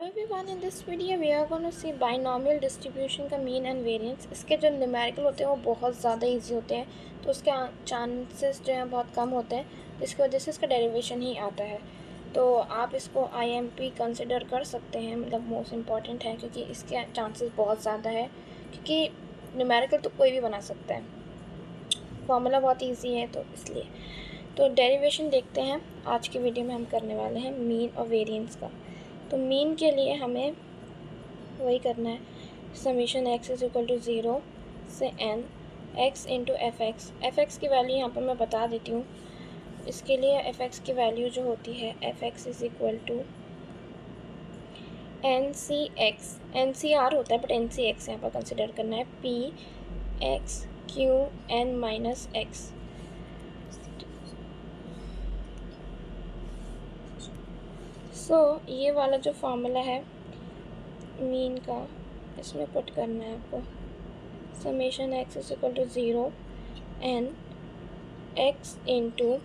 Everyone, in this video we are going to see binomial distribution का mean and variance. इसके जो numerical होते हैं वो बहुत ज़्यादा इजी होते हैं, तो उसके चांसेस जो हैं बहुत कम होते हैं, जिसकी वजह से इसका डेरिवेशन ही आता है। तो आप इसको IMP कंसिडर कर सकते हैं, मतलब मोस्ट इम्पॉर्टेंट है क्योंकि इसके चांसेस बहुत ज़्यादा है, क्योंकि न्यूमेरिकल तो कोई भी बना सकता है, फॉर्मूला बहुत ईजी है, तो इसलिए तो डेरिवेशन देखते हैं। आज की वीडियो में हम करने वाले हैं मीन और वेरिएंस का। तो मीन के लिए हमें वही करना है, summation x is equal to 0 से n x into F X की वैल्यू यहाँ पर मैं बता देती हूँ। इसके लिए एफ एक्स की वैल्यू जो होती है F X is equal to N C R होता है, बट एन सी एक्स यहाँ पर कंसिडर करना है, P X Q N minus X. So ये वाला जो फॉर्मूला है मीन का, इसमें पुट करना है आपको, summation x is equal to 0 n x into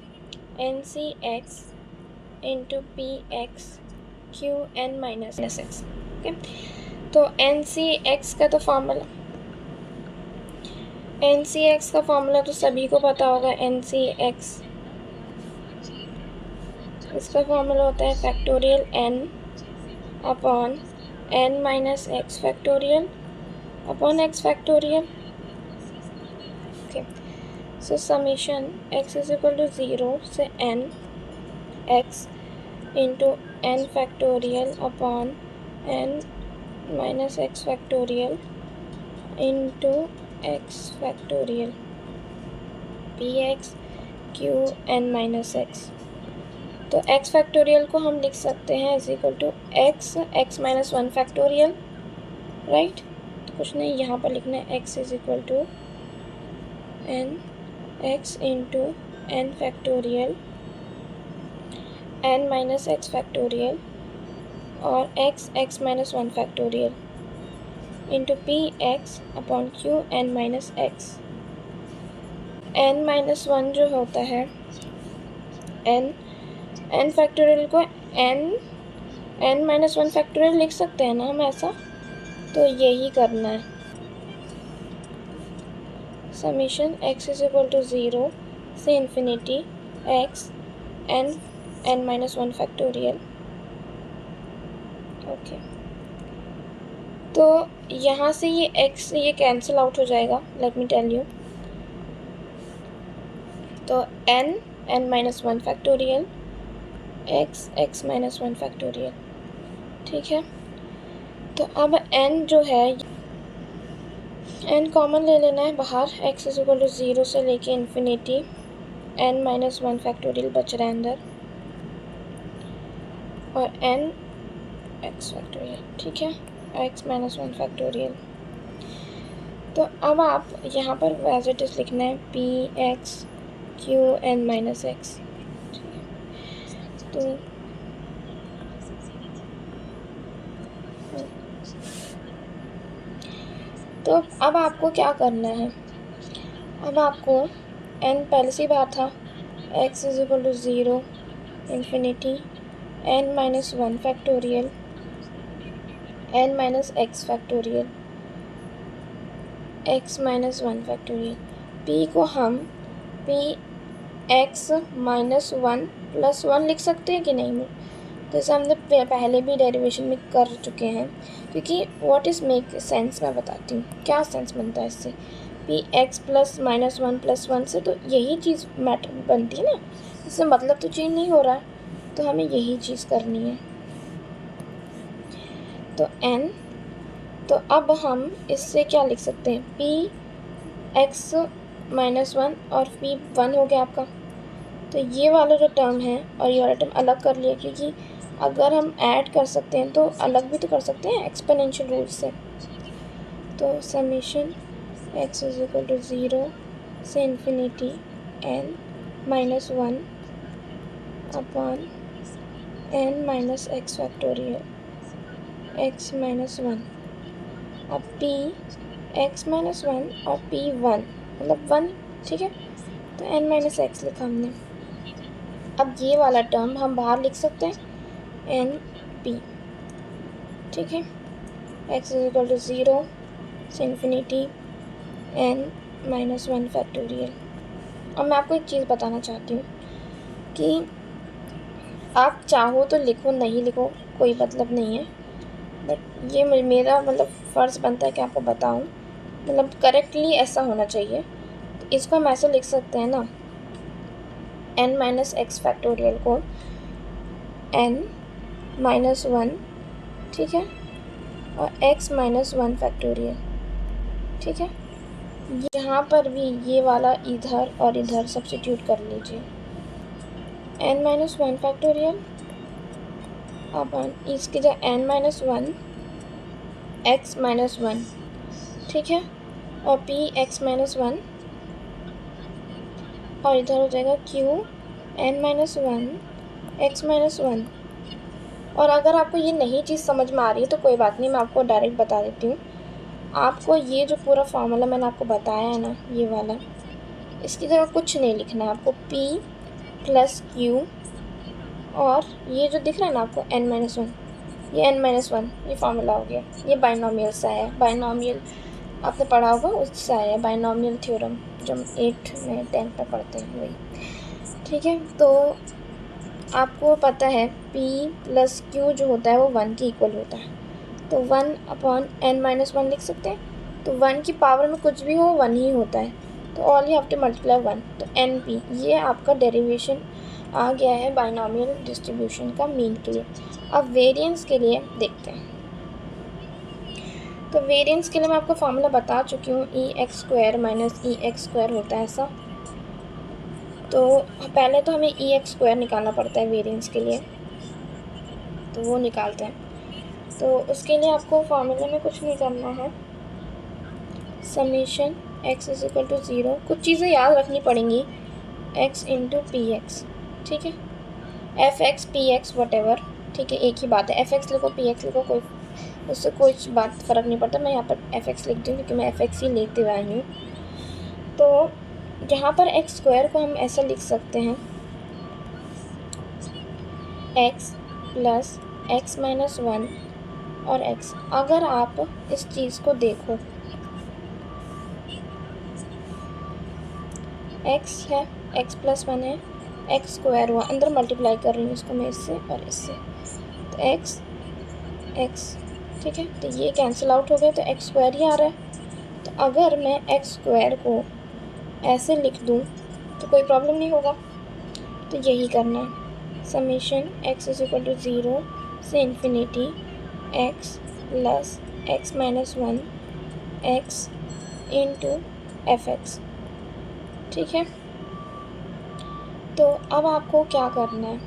N C X into P X Q N minus X. Okay, तो एन सी एक्स का फॉर्मूला तो सभी को पता होगा। एन सी एक्स, इसका फॉर्मूला होता है factorial n upon n minus X factorial upon x factorial. Okay, so summation x is equal to 0 से n x into n factorial upon n minus X factorial into x factorial P X Q N minus X. तो x factorial को हम लिख सकते हैं is equal to x minus 1 factorial, right. तो कुछ नहीं, यहाँ पर लिखना है x is equal to n x into n factorial n minus X factorial और x minus 1 factorial into P X upon Q n minus X. n minus 1 जो होता है n फैक्टोरियल को n माइनस 1 फैक्टोरियल लिख सकते हैं ना हम ऐसा, तो यही करना है। Summation x is equal to 0 से infinity x n minus 1 factorial. Okay, तो यहाँ से ये x ये कैंसिल आउट हो जाएगा, लेट मी टेल यू। तो n minus 1 factorial x minus 1 factorial, ठीक है। तो अब n जो है n कॉमन ले लेना है बाहर, x इज इक्वल टू 0 से लेके इन्फिनिटी n माइनस 1 फैक्टोरियल बच रहा है अंदर और n x फैक्टोरियल, ठीक है, x माइनस 1 फैक्टोरियल। तो अब आप यहाँ पर एज इट इज लिखना है P X Q N minus X. तो अब आपको क्या करना है, अब आपको n पहले से बात था, x is equal to 0 infinity n minus 1 factorial n minus X factorial x minus 1 factorial. p को हम p x माइनस 1 प्लस 1 लिख सकते हैं कि नहीं, जैसे हमने पहले भी डेरिवेशन में कर चुके हैं, क्योंकि व्हाट इज़ मेक सेंस मैं बताती हूँ क्या सेंस बनता है इससे। P x plus minus 1 plus 1 से तो यही चीज़ मैटर बनती है ना, इससे मतलब तो चेंज नहीं हो रहा है, तो हमें यही चीज़ करनी है। तो n, तो अब हम इससे क्या लिख सकते हैं, पी एक्स माइनस 1 और पी 1 हो गया आपका। तो ये वाला जो टर्म है और ये वाला टर्म अलग कर लिया, क्योंकि अगर हम ऐड कर सकते हैं तो अलग भी तो कर सकते हैं एक्सपोनेंशियल रूल से। तो summation x is equal to 0 से infinity n minus 1 upon n minus X factorial x minus 1। अब p x माइनस 1 और p 1 मतलब 1, ठीक है, तो n माइनस एक्स लिखा हमने। अब ये वाला टर्म हम बाहर लिख सकते हैं एन पी, ठीक है। x इज इक्वल टू 0 से इन्फिनिटी n-1 फैक्टोरियल। अब मैं आपको एक चीज़ बताना चाहती हूँ कि आप चाहो तो लिखो, नहीं लिखो कोई मतलब नहीं है, बट ये मेरा मतलब फ़र्ज़ बनता है कि आपको बताऊँ, मतलब करेक्टली ऐसा होना चाहिए। तो इसको हम ऐसे लिख सकते हैं ना, n-x फैक्टोरियल को n-1, ठीक है, और x-1 फैक्टोरियल, ठीक है। यहाँ पर भी ये वाला इधर और इधर सब्स्टिट्यूट कर लीजिए, n-1 फैक्टोरियल अपन इसकी जगह n-1 x-1, ठीक है, और p x-1, और इधर हो जाएगा q n-1 x-1। और अगर आपको ये नहीं चीज़ समझ में आ रही है तो कोई बात नहीं, मैं आपको डायरेक्ट बता देती हूँ। आपको ये जो पूरा फार्मूला मैंने आपको बताया है ना, ये वाला, इसकी जगह कुछ नहीं लिखना है आपको, p प्लस q, और ये जो दिख रहा है ना आपको n-1, ये n-1, ये फार्मूला हो गया। ये बाइनोमियल से आया है, बाइनोमियल आपने पढ़ा होगा उससे आया है, बाइनोमियल थ्योरम जो हम 8 में 10 में पढ़ते हैं वही, ठीक है। तो आपको पता है p प्लस q जो होता है वो 1 के इक्वल होता है, तो 1/n-1 लिख सकते हैं। तो 1 की पावर में कुछ भी हो 1 ही होता है, तो all you have to multiply 1, तो np, ये आपका डेरिवेशन आ गया है बाइनोमियल डिस्ट्रीब्यूशन का मीन के लिए। अब वेरिएंस के लिए देखते हैं। तो वेरिएंस के लिए मैं आपको फार्मूला बता चुकी हूँ, e(x² माइनस e(x² होता है ऐसा। तो पहले तो हमें e(x² निकालना पड़ता है वेरिएंस के लिए, तो वो निकालते हैं। तो उसके लिए आपको फार्मूले में कुछ नहीं करना है, summation x is equal to 0, कुछ चीज़ें याद रखनी पड़ेंगी, x इंटू पी एक्स, ठीक है, F x P x what ever, ठीक है, एक ही बात है, एफ एक्स लिखो पी एक्स लिखो, कोई उससे कोई बात फ़र्क नहीं पड़ता। मैं यहाँ पर एफ एक्स लिखती हूँ क्योंकि मैं एफ एक्स ही लेते हुए आई हूँ। तो यहाँ पर x² को हम ऐसा लिख सकते हैं, x प्लस x-1 और x। अगर आप इस चीज़ को देखो, x है, x प्लस 1 है, x² हुआ, अंदर मल्टीप्लाई कर रही हूँ इसको मैं इससे और इससे, तो x, ठीक है, तो ये कैंसिल आउट हो गए, तो x² ही आ रहा है। तो अगर मैं x² को ऐसे लिख दूँ तो कोई प्रॉब्लम नहीं होगा, तो यही करना है, summation x is equal to 0 से infinity x plus x-1 x into F X, ठीक है। तो अब आपको क्या करना है,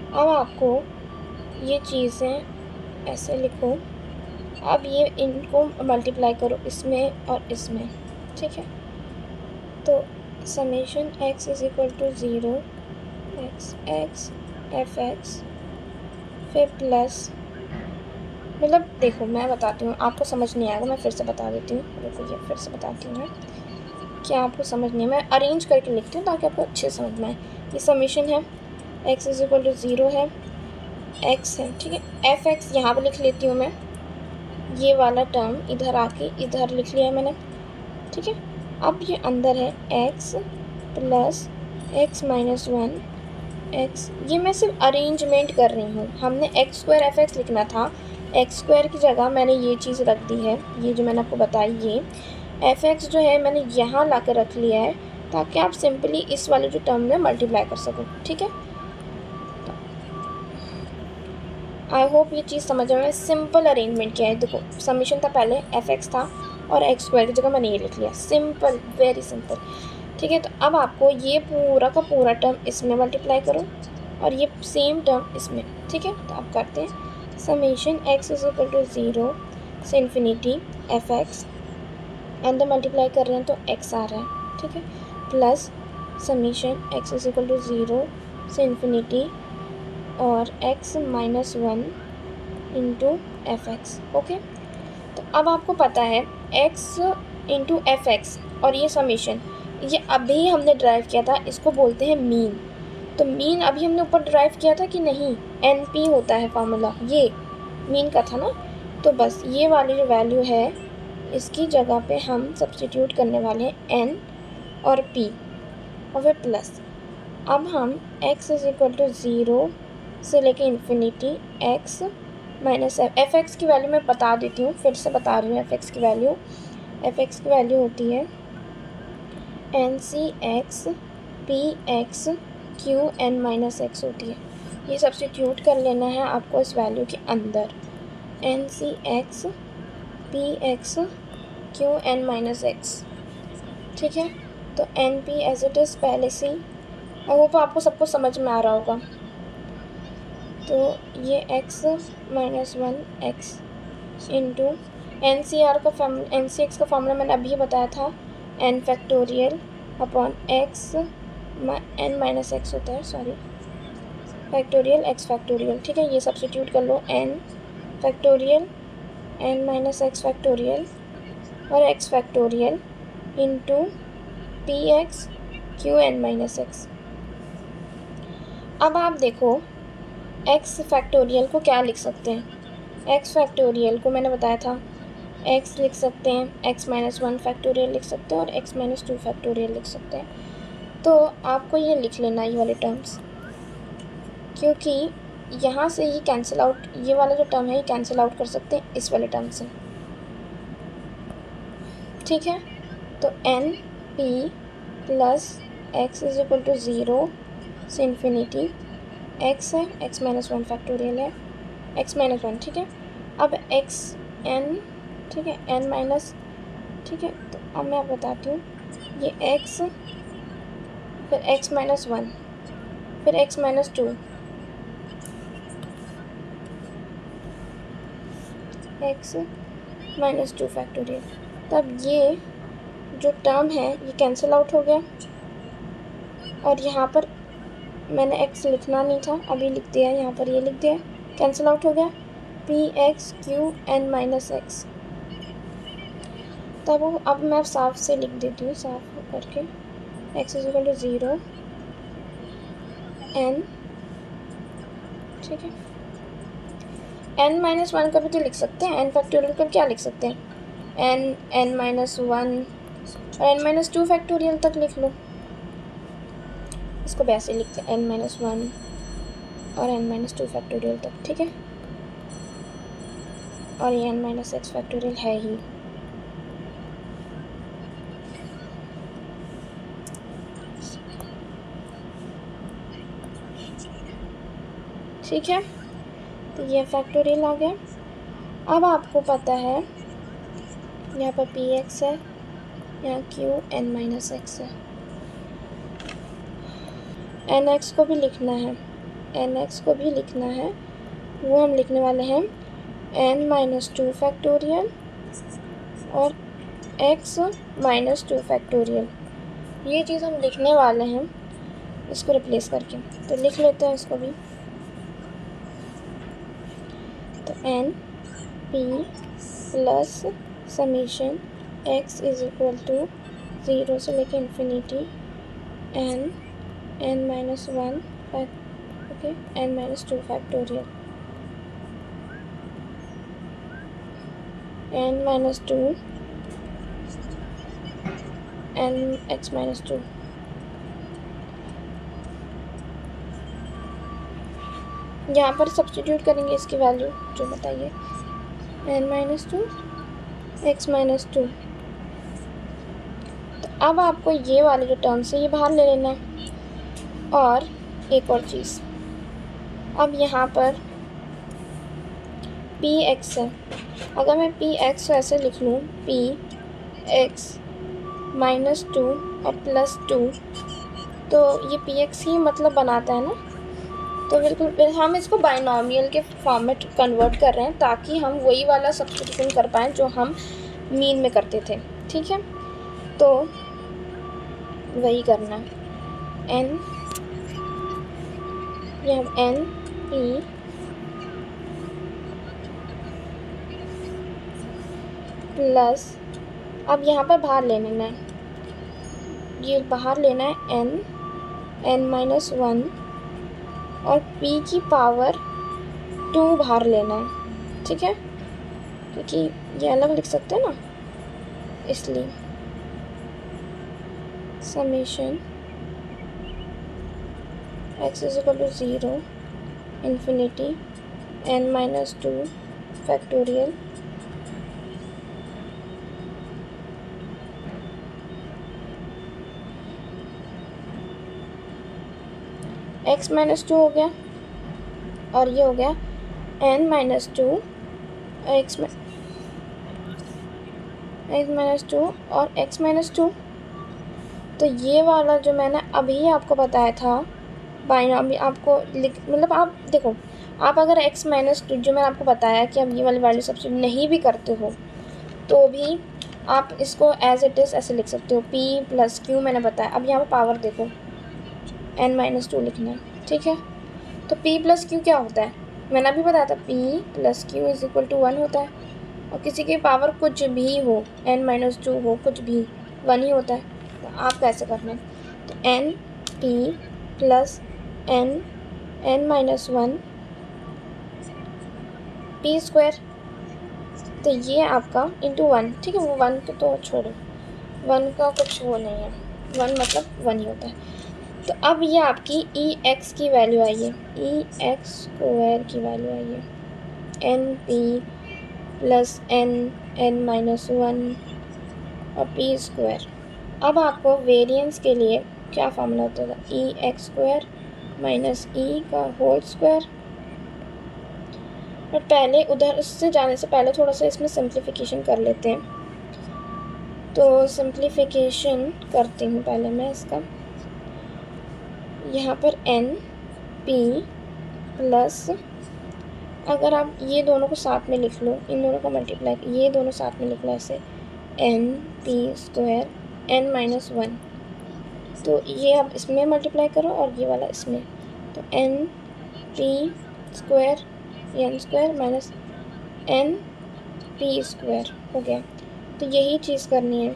अब आपको ये चीज़ें ऐसे लिखो, अब ये इनको मल्टीप्लाई करो इसमें और इसमें, ठीक है। तो summation x is equal to 0 x F X, फिर प्लस, मतलब देखो मैं बताती हूँ, आपको समझ नहीं आएगा, मैं फिर से बता देती हूँ, देखो ये फिर से बताती हूँ मैं, क्या आपको समझ नहीं है, मैं अरेंज करके लिखती हूँ ताकि आपको अच्छे समझ में आए। ये समेशन है, x इज इक्वल टू 0 है, x है, ठीक है, एफ एक्स यहाँ पर लिख लेती हूँ मैं, ये वाला टर्म इधर आके इधर लिख लिया है मैंने, ठीक है। अब ये अंदर है x प्लस x-1 x, ये मैं सिर्फ अरेंजमेंट कर रही हूँ, हमने x² एफ एक्स लिखना था, x² की जगह मैंने ये चीज़ रख दी है, ये जो मैंने आपको बताई, ये एफ एक्स जो है मैंने यहाँ ला कर रख लिया है ताकि आप सिंपली इस वाले जो टर्म में मल्टीप्लाई कर सको, ठीक है। आई होप ये चीज़ समझ में, सिंपल अरेंजमेंट किया है। देखो समीशन था, पहले एफ एक्स था और x² की जगह मैंने ये लिख लिया, सिंपल, वेरी सिंपल, ठीक है। तो अब आपको ये पूरा का पूरा टर्म इसमें मल्टीप्लाई करो और ये सेम टर्म इसमें, ठीक है। तो आप करते हैं summation x is equal to 0 से इन्फिनिटी एफ एक्स, अंदर मल्टीप्लाई कर रहे हैं तो x आ रहा है, ठीक है, plus summation x is equal to 0 से इन्फिनिटी और x-1 into F x, okay. तो अब आपको पता है x इंटू एफ एक्स और ये समेशन, ये अभी हमने ड्राइव किया था, इसको बोलते हैं मीन। तो मीन अभी हमने ऊपर ड्राइव किया था कि नहीं, NP होता है फार्मूला, ये मीन का था ना, तो बस ये वाली जो वैल्यू है इसकी जगह पे हम सब्स्टिट्यूट करने वाले हैं n और p और फिर प्लस। अब हम x इज इक्वल टू 0 से लेके infinity x minus F X की वैल्यू मैं बता देती हूँ, फिर से बता रही हूँ। एफ एक्स की वैल्यू होती है N C X P X Q N minus X होती है। ये सब्स्टिट्यूट कर लेना है आपको इस वैल्यू के अंदर, N C X P X Q N minus X. ठीक है, तो N P as it is पहले से ही, और वो तो आपको सबको समझ में आ रहा होगा। तो ये x minus 1x into N C X का फॉर्मूला मैंने अभी बताया था, n factorial upon x n minus X होता है, सॉरी फैक्टोरियल x फैक्टोरियल। ठीक है, ये सब्स्टिट्यूट कर लो, n factorial n minus X factorial और x factorial into P X Q N minus X. अब आप देखो x फैक्टोरियल को क्या लिख सकते हैं। x फैक्टोरियल को मैंने बताया था x लिख सकते हैं, x माइनस 1 फैक्टोरियल लिख सकते हैं और x माइनस 2 फैक्टोरियल लिख सकते हैं। तो आपको ये लिख लेना ये वाले टर्म्स, क्योंकि यहाँ से ही कैंसिल आउट, ये वाला जो टर्म है ये कैंसिल आउट कर सकते हैं इस वाले टर्म से। ठीक है, तो N P plus X is equal to 0 से इन्फिनिटी x है, x माइनस 1 फैक्टोरियल है, x माइनस 1। ठीक है, अब x n, ठीक है, n माइनस, ठीक है, तो अब मैं आपको बताती हूँ, ये x फिर x माइनस 1 फिर x minus 2, x minus 2 factorial. तब ये जो टर्म है ये कैंसिल आउट हो गया, और यहाँ पर मैंने x लिखना नहीं था, अभी लिख दिया, यहाँ पर ये लिख दिया, कैंसिल आउट हो गया, P X Q N minus X. तब अब मैं साफ से लिख देती हूँ, साफ करके, x is equal to 0 n, ठीक है, n माइनस 1 का भी तो लिख सकते हैं, n फैक्टोरियल का क्या लिख सकते हैं, n माइनस 1 और n माइनस 2 फैक्टोरियल तक लिख लो। इसको वैसे लिखते हैं n माइनस 1 और n माइनस 2 फैक्टोरियल तक। ठीक है, और ये n माइनस एक्स फैक्टोरियल है ही। ठीक है, तो ये फैक्टोरियल आ गया। अब आपको पता है यहाँ पर पी एक्स है, यहाँ क्यू एन माइनस एक्स है, एन एक्स को भी लिखना है, एन एक्स को भी लिखना है, वो हम लिखने वाले हैं एन माइनस 2 फैक्टोरियल और एक्स माइनस 2 फैक्टोरियल। ये चीज़ हम लिखने वाले हैं इसको रिप्लेस करके, तो लिख लेते हैं इसको भी। तो N P plus summation X is equal to 0 से लेके infinity N minus 1 okay N minus 2 factorial, N minus 2 N X minus 2। यहाँ पर सब्स्टिट्यूट करेंगे इसकी वैल्यू जो बताइए, एन माइनस 2 एक्स माइनस 2। तो अब आपको ये वाले जो टर्म्स है ये बाहर ले लेना है। और एक और चीज़, अब यहाँ पर पी एक्स है, अगर मैं पी एक्स ऐसे लिख लूँ, पी एक्स माइनस 2 और प्लस 2, तो ये पी एक्स ही मतलब बनाता है ना। तो बिल्कुल हम इसको बाइनोमियल के फॉर्म में कन्वर्ट कर रहे हैं ताकि हम वही वाला सब्स्टिट्यूशन कर पाएँ जो हम मीन में करते थे। ठीक है, तो वही करना है, एन, ये हम एन पी प्लस, अब यहाँ पर बाहर ले लेना है, ये बाहर लेना है एन माइनस 1 और p की पावर 2 बाहर लेना है। ठीक है, क्योंकि ये अलग लिख सकते हैं ना, इसलिए summation x is equal to 0 infinity n-2 factorial x-2 हो गया और ये हो गया n-2 x-2 और x-2। तो ये वाला जो मैंने अभी आपको बताया था बाइनॉमी, आपको मतलब आप देखो, आप अगर x-2 जो मैंने आपको बताया कि आप ये वाली वैल्यू सब्स्टिट्यूट नहीं भी करते हो तो भी आप इसको एज इट इज़ ऐसे लिख सकते हो, p प्लस q मैंने बताया। अब यहाँ पर पावर देखो, n-2 लिखना है, ठीक है। तो p प्लस q क्या होता है, मैंने अभी बताया था p plus q is equal to 1 होता है, और किसी की पावर कुछ भी हो, n-2 हो, कुछ भी 1 ही होता है। तो आप कैसे करना है, तो n p plus n-1 p square, तो ये आपका इंटू 1, ठीक है। वो 1 को तो छोड़ो, 1 का कुछ वो नहीं है, 1 मतलब 1 ही होता है। तो अब ये आपकी ई एक्स की वैल्यू आई है, ई एक्स स्क्वायर की वैल्यू आई है, एन पी प्लस n-1 और p स्क्वायर। अब आपको वेरिएंस के लिए क्या फार्मूला होता था, ई एक्स स्क्वायर माइनस ई का होल स्क्वायर। बट पहले उधर उससे जाने से पहले थोड़ा सा इसमें सिंप्लीफिकेशन कर लेते हैं। तो सिंप्लीफिकेशन करती हूँ पहले मैं इसका, यहाँ पर n p प्लस, अगर आप ये दोनों को साथ में लिख लो, इन दोनों को मल्टीप्लाई, ये दोनों साथ में लिख लो ऐसे, n p स्क्वायर n-1, तो ये आप इसमें मल्टीप्लाई करो और ये वाला इसमें, तो n p square n square minus n p square हो गया। तो यही चीज़ करनी है,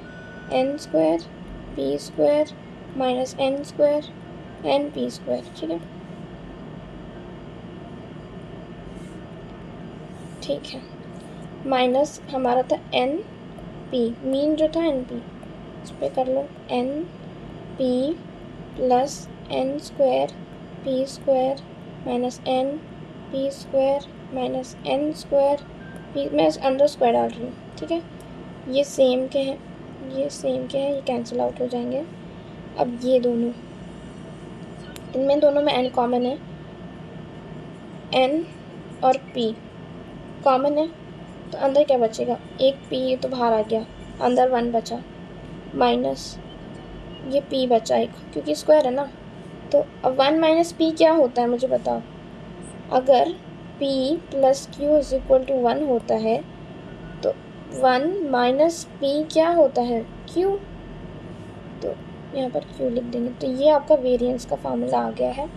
n square p square minus n square n p square, ठीक है। ठीक है, माइनस हमारा था एन पी, मीन जो था एन पी, इस पर कर लो N P plus N square P square minus N P square minus N square P, मैं अंडर स्क्वायर डाल रही हूँ, ठीक है। ये सेम के हैं, ये सेम के हैं, ये कैंसिल आउट हो जाएंगे। अब ये दोनों, इनमें दोनों में n कॉमन है, n और p कॉमन है, तो अंदर क्या बचेगा, एक p तो बाहर आ गया, अंदर 1 बचा, माइनस ये p बचा एक, क्योंकि स्क्वायर है ना। तो अब 1 माइनस p क्या होता है मुझे बताओ, अगर p plus q is equal to 1 होता है तो 1 माइनस p क्या होता है, q, तो यहाँ पर q लिख देंगे। तो ये आपका वेरिएंस का फार्मूला आ गया है।